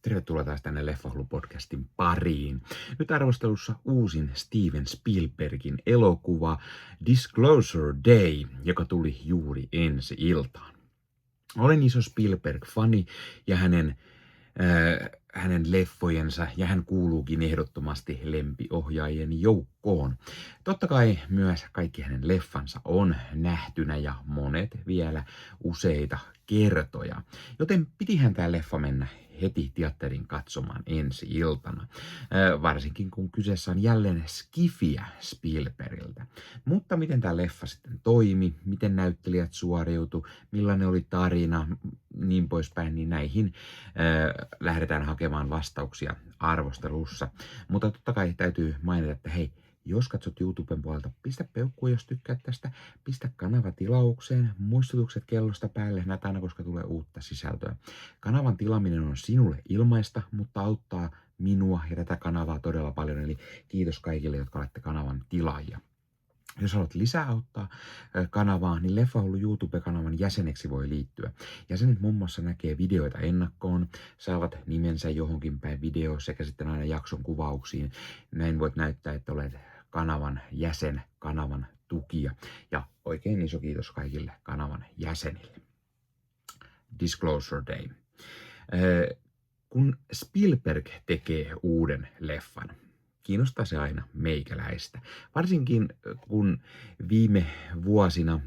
Tervetuloa taas tänne Leffahullu-podcastin pariin. Nyt arvostelussa uusin Steven Spielbergin elokuva Disclosure Day, joka tuli juuri ensi iltaan. Olen iso Spielberg-fani ja hänen leffojensa, ja hän kuuluukin ehdottomasti lempiohjaajien joukkoon. Totta kai myös kaikki hänen leffansa on nähtynä ja monet vielä useita kertoja, joten pitihän tämä leffa mennä heti teatterin katsomaan ensi iltana, varsinkin kun kyseessä on jälleen skifiä Spielbergiltä. Mutta miten tämä leffa sitten toimi, miten näyttelijät suoriutu, millainen oli tarina, niin poispäin, niin näihin lähdetään hakemaan vastauksia arvostelussa. Mutta totta kai täytyy mainita, että hei, jos katsot YouTuben puolelta, pistä peukkua, jos tykkäät tästä, pistä kanava tilaukseen, muistutukset kellosta päälle, näitä aina, koska tulee uutta sisältöä. Kanavan tilaaminen on sinulle ilmaista, mutta auttaa minua ja tätä kanavaa todella paljon, eli kiitos kaikille, jotka olette kanavan tilaajia. Jos haluat lisää auttaa kanavaa, niin Leffahullu YouTube-kanavan jäseneksi voi liittyä. Jäsenet muun muassa näkee videoita ennakkoon, saavat nimensä johonkin päin videoon sekä sitten aina jakson kuvauksiin. Näin voit näyttää, että olet kanavan jäsen, kanavan tukija. Ja oikein iso kiitos kaikille kanavan jäsenille. Disclosure Day. Kun Spielberg tekee uuden leffan, kiinnostaa se aina meikäläistä. Varsinkin kun viime vuosina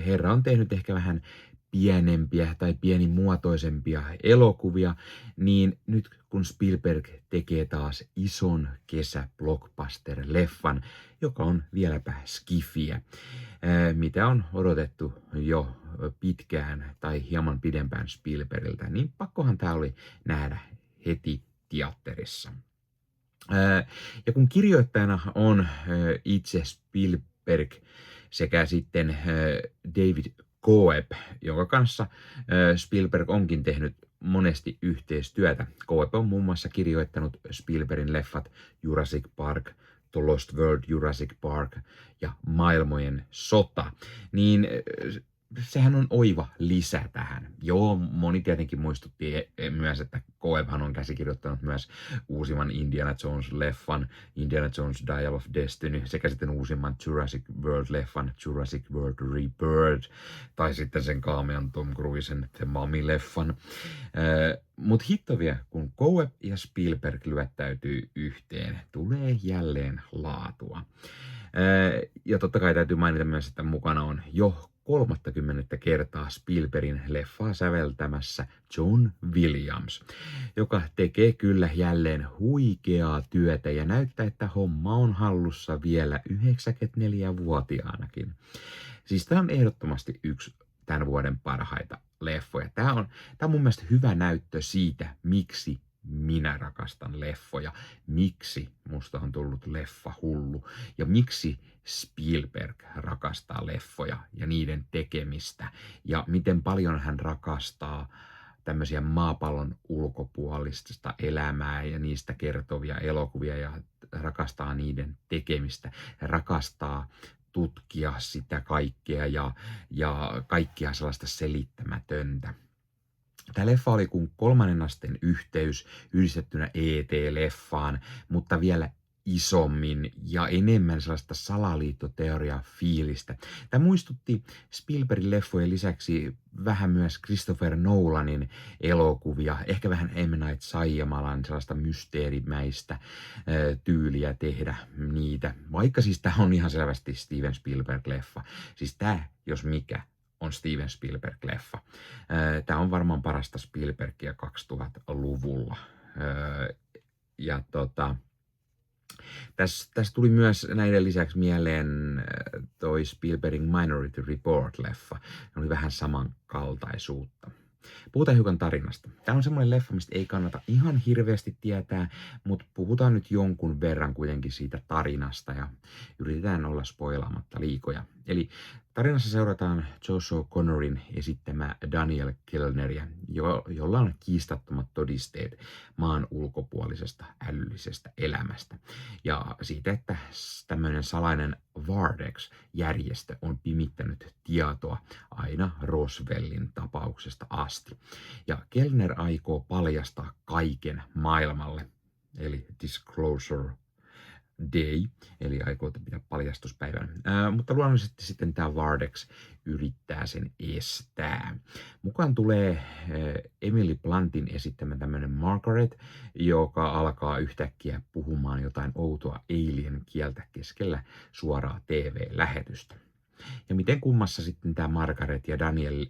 herra on tehnyt ehkä vähän pienempiä tai pienimuotoisempia elokuvia, niin nyt kun Spielberg tekee taas ison kesä-blockbuster-leffan, joka on vieläpä skifiä, mitä on odotettu jo pitkään tai hieman pidempään Spielbergiltä, niin pakkohan tämä oli nähdä heti teatterissa. Ja kun kirjoittajana on itse Spielberg sekä sitten David Coeb, jonka kanssa Spielberg onkin tehnyt monesti yhteistyötä. Coeb on muun muassa kirjoittanut Spielbergin leffat Jurassic Park, The Lost World, Jurassic Park ja Maailmojen sota, niin sehän on oiva lisä tähän. Joo, moni tietenkin muistutti myös, että Coebhan on käsikirjoittanut myös uusimman Indiana Jones-leffan, Indiana Jones Dial of Destiny, sekä sitten uusimman Jurassic World-leffan, Jurassic World Rebirth, tai sitten sen kaamean Tom Cruisen The Mummy-leffan. Mutta hitto vielä, kun Coeb ja Spielberg lyöttäytyy yhteen, tulee jälleen laatua. Ja totta kai täytyy mainita myös, että mukana on jo 30 kertaa Spielbergin leffaa säveltämässä John Williams, joka tekee kyllä jälleen huikeaa työtä ja näyttää, että homma on hallussa vielä 94-vuotiaanakin. Siis tämä on ehdottomasti yksi tämän vuoden parhaita leffoja. Tämä on mun mielestä hyvä näyttö siitä, miksi minä rakastan leffoja, miksi musta on tullut leffahullu ja miksi Spielberg rakastaa leffoja ja niiden tekemistä ja miten paljon hän rakastaa tämmöisiä maapallon ulkopuolista elämää ja niistä kertovia elokuvia ja rakastaa niiden tekemistä ja rakastaa tutkia sitä kaikkea ja kaikkia sellaista selittämätöntä. Tämä leffa oli kuin kolmannen asteen yhteys yhdistettynä ET-leffaan, mutta vielä isommin ja enemmän sellaista salaliittoteoria-fiilistä. Tämä muistutti Spielbergin leffojen lisäksi vähän myös Christopher Nolanin elokuvia, ehkä vähän M. Night Shyamalan sellaista mysteerimäistä tyyliä tehdä niitä, vaikka siis tämä on ihan selvästi Steven Spielberg-leffa. Siis tämä, jos mikä, on Steven Spielberg-leffa. Tämä on varmaan parasta Spielbergia 2000-luvulla. Ja tässä tuli myös näiden lisäksi mieleen toi Spielbergin Minority Report-leffa. Ne oli vähän samankaltaisuutta. Puhutaan hiukan tarinasta. Tämä on semmoinen leffa, mistä ei kannata ihan hirveästi tietää, mutta puhutaan nyt jonkun verran kuitenkin siitä tarinasta ja yritetään olla spoilaamatta liikoja. Eli Tarinassa seurataan Joshua Connorin esittämää Daniel Kellneria, jolla on kiistattomat todisteet maan ulkopuolisesta älyllisestä elämästä. Ja siitä, että tämmöinen salainen Vardex-järjestö on pimittänyt tietoa aina Roswellin tapauksesta asti. Ja Kellner aikoo paljastaa kaiken maailmalle, eli Disclosure Day, eli aikoo pitää paljastuspäivän. Mutta luonnollisesti sitten tämä Vardex yrittää sen estää. Mukaan tulee Emily Blunttin esittämä tämmöinen Margaret, joka alkaa yhtäkkiä puhumaan jotain outoa alien kieltä keskellä suoraa TV-lähetystä. Ja miten kummassa sitten tämä Margaret ja Daniel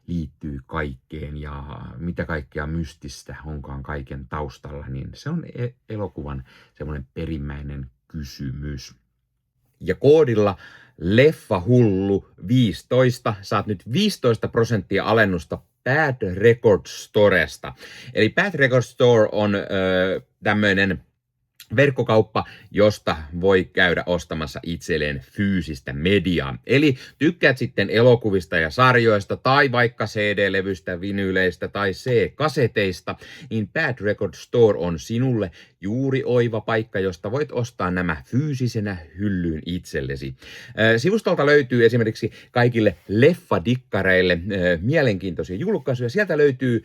liittyy kaikkeen ja mitä kaikkea mystistä onkaan kaiken taustalla, niin se on elokuvan semmoinen perimmäinen kysymys. Ja koodilla Leffahullu 15 saat nyt 15% alennusta Bad Record Storesta. Eli Bad Record Store on tämmöinen verkkokauppa, josta voi käydä ostamassa itselleen fyysistä mediaa. Eli tykkäät sitten elokuvista ja sarjoista tai vaikka CD-levystä, vinyyleistä tai C-kaseteista, niin Bad Record Store on sinulle juuri oiva paikka, josta voit ostaa nämä fyysisenä hyllyyn itsellesi. Sivustolta löytyy esimerkiksi kaikille leffadikkareille mielenkiintoisia julkaisuja. Sieltä löytyy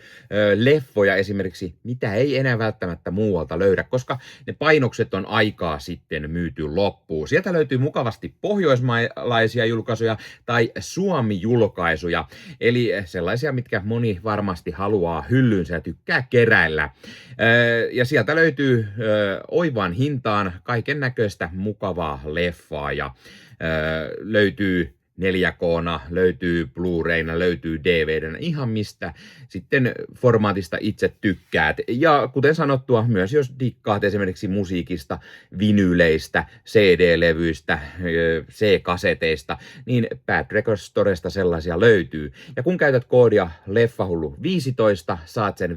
leffoja esimerkiksi, mitä ei enää välttämättä muualta löydä, koska ne painokset on aikaa sitten myyty loppuun. Sieltä löytyy mukavasti pohjoismaalaisia julkaisuja tai Suomi-julkaisuja, eli sellaisia, mitkä moni varmasti haluaa hyllyynsä ja tykkää keräillä. Ja sieltä löytyy oivaan hintaan kaiken näköistä mukavaa leffaa ja löytyy 4K:na, löytyy Blu-rayna, löytyy DVDnä, ihan mistä sitten formaatista itse tykkäät. Ja kuten sanottua, myös jos dikkaat esimerkiksi musiikista, vinyyleistä, CD-levyistä, C-kaseteista, niin Bad Record Storesta sellaisia löytyy. Ja kun käytät koodia Leffahullu15, saat sen 15%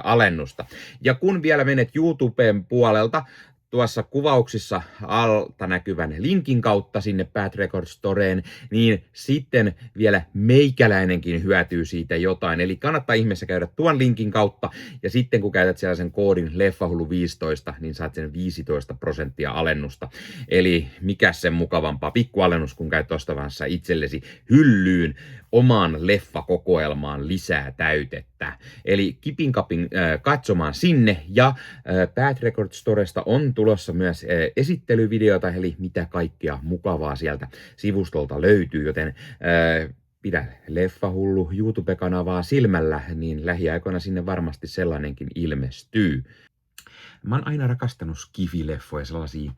alennusta. Ja kun vielä menet YouTuben puolelta, tuossa kuvauksissa alta näkyvän linkin kautta sinne Bad Record Storeen, niin sitten vielä meikäläinenkin hyötyy siitä jotain. Eli kannattaa ihmeessä käydä tuon linkin kautta, ja sitten kun käytät siellä sen koodin Leffahullu15, niin saat sen 15% alennusta. Eli mikä sen mukavampaa pikkualennus, kun käyt ostavassa itsellesi hyllyyn omaan leffakokoelmaan lisää täytettä. Eli kipin kapin katsomaan sinne, ja Bad Record Storesta on tulossa myös esittelyvideota, eli mitä kaikkea mukavaa sieltä sivustolta löytyy, joten pidä Leffahullu YouTube-kanavaa silmällä, niin lähiaikoina sinne varmasti sellainenkin ilmestyy. Mä oon aina rakastanut skifi-leffoja, sellaisia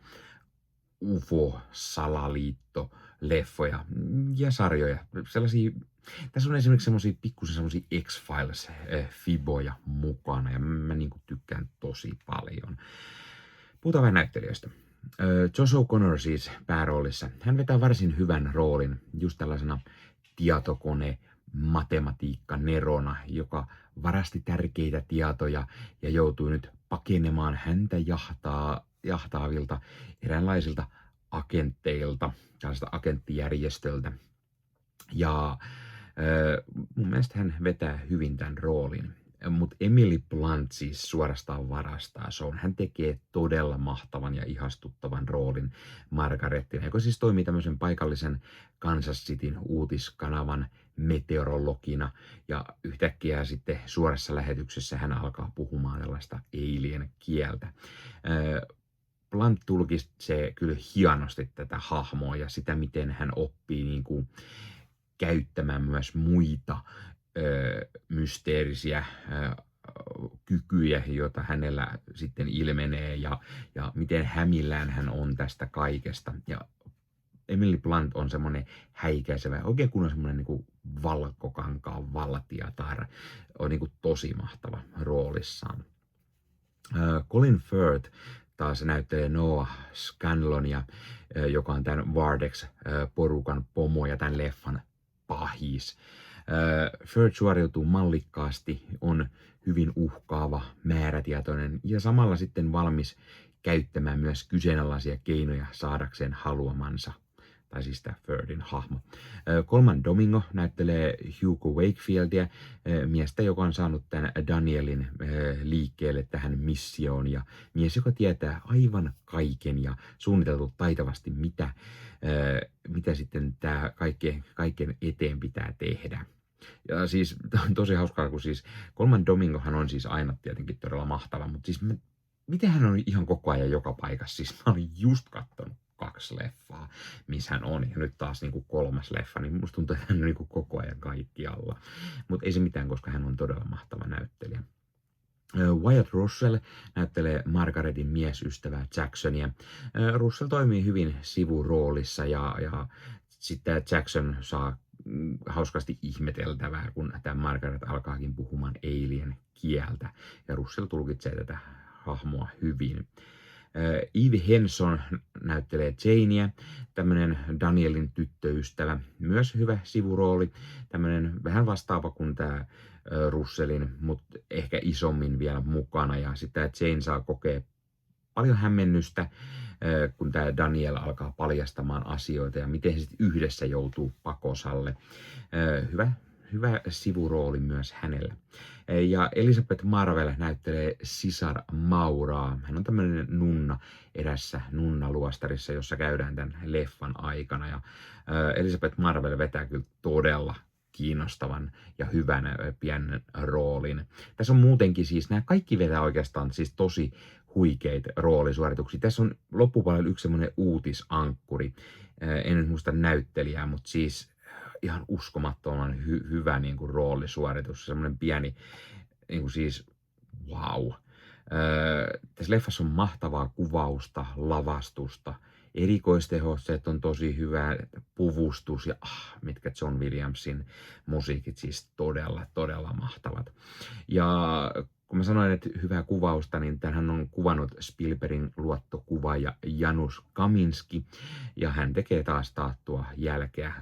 UFO-salaliitto-leffoja ja sarjoja. Tässä on esimerkiksi semmosia pikkusen semmosia X-Files-fiboja mukana ja mä niinku tykkään tosi paljon. Puhutaan vähän näyttelijöistä. Joshua Connor siis pääroolissa. Hän vetää varsin hyvän roolin just tällaisena tietokone-matematiikka-nerona, joka varasti tärkeitä tietoja ja joutuu nyt pakenemaan häntä jahtaavilta eräänlaisilta agentteilta, tällaista agenttijärjestöltä. Ja mun mielestä hän vetää hyvin tämän roolin. Mutta Emily Blunt siis suorastaan varastaa. Hän tekee todella mahtavan ja ihastuttavan roolin Margaretina, joka siis toimii tämmöisen paikallisen Kansas Cityn uutiskanavan meteorologina. Ja yhtäkkiä sitten suorassa lähetyksessä hän alkaa puhumaan tällaista alien kieltä. Blunt tulkitsee kyllä hienosti tätä hahmoa ja sitä, miten hän oppii niin kuin käyttämään myös muita mysteerisiä kykyjä, joita hänellä sitten ilmenee ja miten hämillään hän on tästä kaikesta. Ja Emily Blunt on semmoinen häikäisevä, oikein kun on semmoinen niin valkokankaan valtiatar, on niin kuin tosi mahtava roolissaan. Colin Firth taas näyttelee Noah Scanlonia, joka on tämän Vardex-porukan pomo ja tämän leffan pahis. Firth suoriutuu mallikkaasti, on hyvin uhkaava, määrätietoinen ja samalla sitten valmis käyttämään myös kyseenalaisia keinoja saadakseen haluamansa tai siis tämä Ferdin hahmo. Colman Domingo näyttelee Hugo Wakefieldia, miestä, joka on saanut tämän Danielin liikkeelle tähän missioon, ja mies, joka tietää aivan kaiken ja suunniteltu taitavasti, mitä sitten tämä kaiken eteen pitää tehdä. Ja siis on tosi hauskaa, kun siis Colman Domingohan on siis aina tietenkin todella mahtava, mutta siis miten hän on ihan koko ajan joka paikassa? Siis mä olin just katsonut 2 leffaa, missä hän on, ja nyt taas niin kuin 3. leffa, niin musta tuntuu, että hän on niin kuin koko ajan kaikkialla. Mutta ei se mitään, koska hän on todella mahtava näyttelijä. Wyatt Russell näyttelee Margaretin miesystävää Jacksonia. Russell toimii hyvin sivuroolissa, ja sitten Jackson saa hauskasti ihmeteltävää, kun tämä Margaret alkaakin puhumaan alien kieltä, ja Russell tulkitsee tätä hahmoa hyvin. Eve Henson näyttelee Janea, tämmöinen Danielin tyttöystävä, myös hyvä sivurooli, tämmöinen vähän vastaava kuin tämä Russellin, mutta ehkä isommin vielä mukana, ja sitten Jane saa kokea paljon hämmennystä, kun tämä Daniel alkaa paljastamaan asioita ja miten he sitten yhdessä joutuu pakosalle. Hyvä sivurooli myös hänellä. Ja Elizabeth Marvel näyttelee sisar Mauraa. Hän on tämmöinen nunna erässä nunnaluostarissa, jossa käydään tämän leffan aikana. Ja Elizabeth Marvel vetää kyllä todella kiinnostavan ja hyvän pienen roolin. Tässä on muutenkin siis, nämä kaikki vetää oikeastaan siis tosi huikeita roolisuorituksia. Tässä on loppupuolella yksi semmoinen uutisankkuri. En muista näyttelijää, mutta siis ihan uskomattoman hyvä niin kuin roolisuoritus. Semmoinen pieni, niin kuin siis, wow. Tässä leffassa on mahtavaa kuvausta, lavastusta, erikoistehosteet on tosi hyvä, puvustus ja mitkä John Williamsin musiikit siis todella mahtavat. Ja kun mä sanoin, että hyvää kuvausta, niin tähän on kuvannut Spielbergin luottokuvaaja Janusz Kaminski, ja hän tekee taas taattua jälkeä.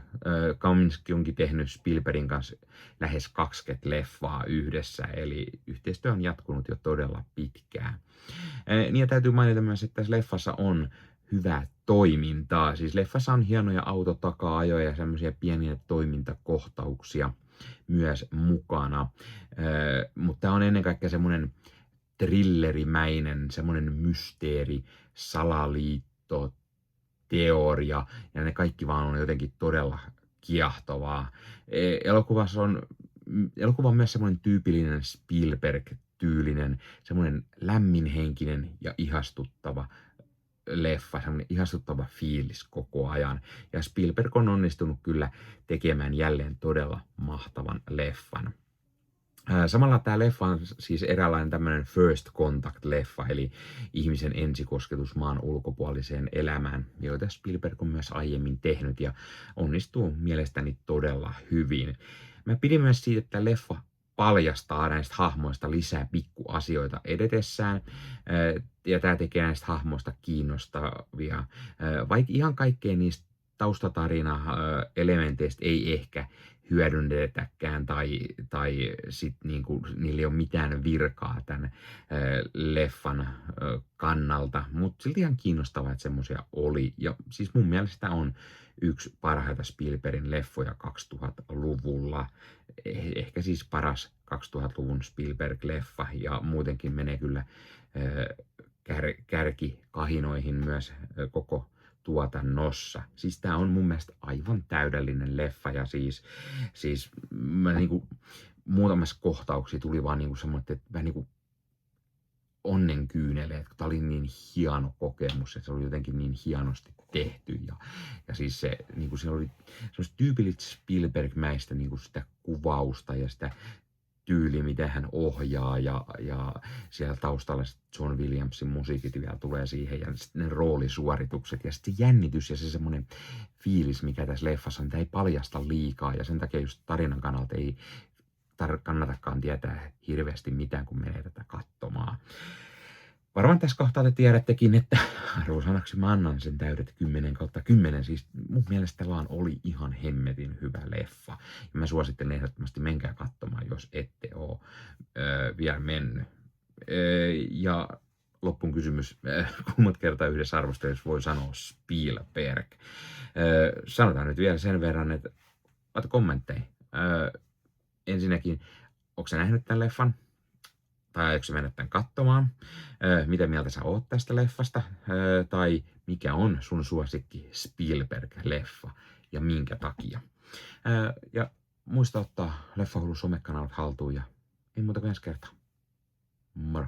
Kaminski onkin tehnyt Spielbergin kanssa lähes 20 leffaa yhdessä, eli yhteistyö on jatkunut jo todella pitkään. Niin ja täytyy mainita myös, että tässä leffassa on hyvää toimintaa. Siis leffassa on hienoja autotaka-ajoja ja semmoisia pieniä toimintakohtauksia myös mukana, mutta tämä on ennen kaikkea semmoinen thrillerimäinen, semmoinen mysteeri, salaliitto, teoria, ja ne kaikki vaan on jotenkin todella kiehtovaa. Elokuva on myös semmoinen tyypillinen Spielberg-tyylinen, semmoinen lämminhenkinen ja ihastuttava leffa, semmoinen ihastuttava fiilis koko ajan. Ja Spielberg on onnistunut kyllä tekemään jälleen todella mahtavan leffan. Samalla tämä leffa on siis eräänlainen tämmöinen first contact-leffa, eli ihmisen ensikosketus maan ulkopuoliseen elämään, joita Spielberg on myös aiemmin tehnyt ja onnistuu mielestäni todella hyvin. Mä pidin myös siitä, että leffa paljastaa näistä hahmoista lisää pikkuasioita edetessään, ja tämä tekee näistä hahmoista kiinnostavia, vaikka ihan kaikkein niistä taustatarina-elementeistä ei ehkä hyödynnetäkään tai sit niinku, niillä ei ole mitään virkaa tämän leffan kannalta, mutta silti ihan kiinnostavaa, että semmoisia oli, ja siis mun mielestä on yksi parhaita Spielbergin leffoja 2000-luvulla, ehkä siis paras 2000-luvun Spielberg-leffa, ja muutenkin menee kyllä kärkikahinoihin myös koko tuotannossa. Siis tää on mun mielestä aivan täydellinen leffa, ja siis mä niinku muutamassa kohtauksia tuli vaan niinku semmoinen, että vähän niinku onnenkyyneleet, kun tää oli niin hieno kokemus, että se oli jotenkin niin hienosti tehty, ja siis se, niinku se oli semmoista tyypillistä Spielberg-mäistä niinku sitä kuvausta ja sitä tyyli, miten hän ohjaa, ja siellä taustalla John Williamsin musiikit vielä tulee siihen, ja sitten ne roolisuoritukset, ja sitten jännitys ja se semmoinen fiilis, mikä tässä leffassa on, mitä ei paljasta liikaa, ja sen takia just tarinan kannalta ei kannatakaan tietää hirveästi mitään, kun menee tätä katsomaan. Varmaan tässä kohtaa te tiedättekin, että arvosanaksi mä annan sen täydet 10/10. Siis mun mielestä vaan oli ihan hemmetin hyvä leffa. Ja mä suosittelen ehdottomasti, menkää katsomaan, jos ette ole vielä mennyt. Ja loppuun kysymys, kummat kertaa yhdessä arvostelussa voi sanoa Spielberg. Sanotaan nyt vielä sen verran, että laita kommentteja. Ensinnäkin, onko sä nähnyt tämän leffan? Tai onko sä mennyt tämän katsomaan? Mitä mieltä sä oot tästä leffasta? Tai mikä on sun suosikki Spielberg-leffa ja minkä takia? Ja muista ottaa Leffahullu somekanavat haltuun ja ei muuta kuin ensi kertaa. Moro!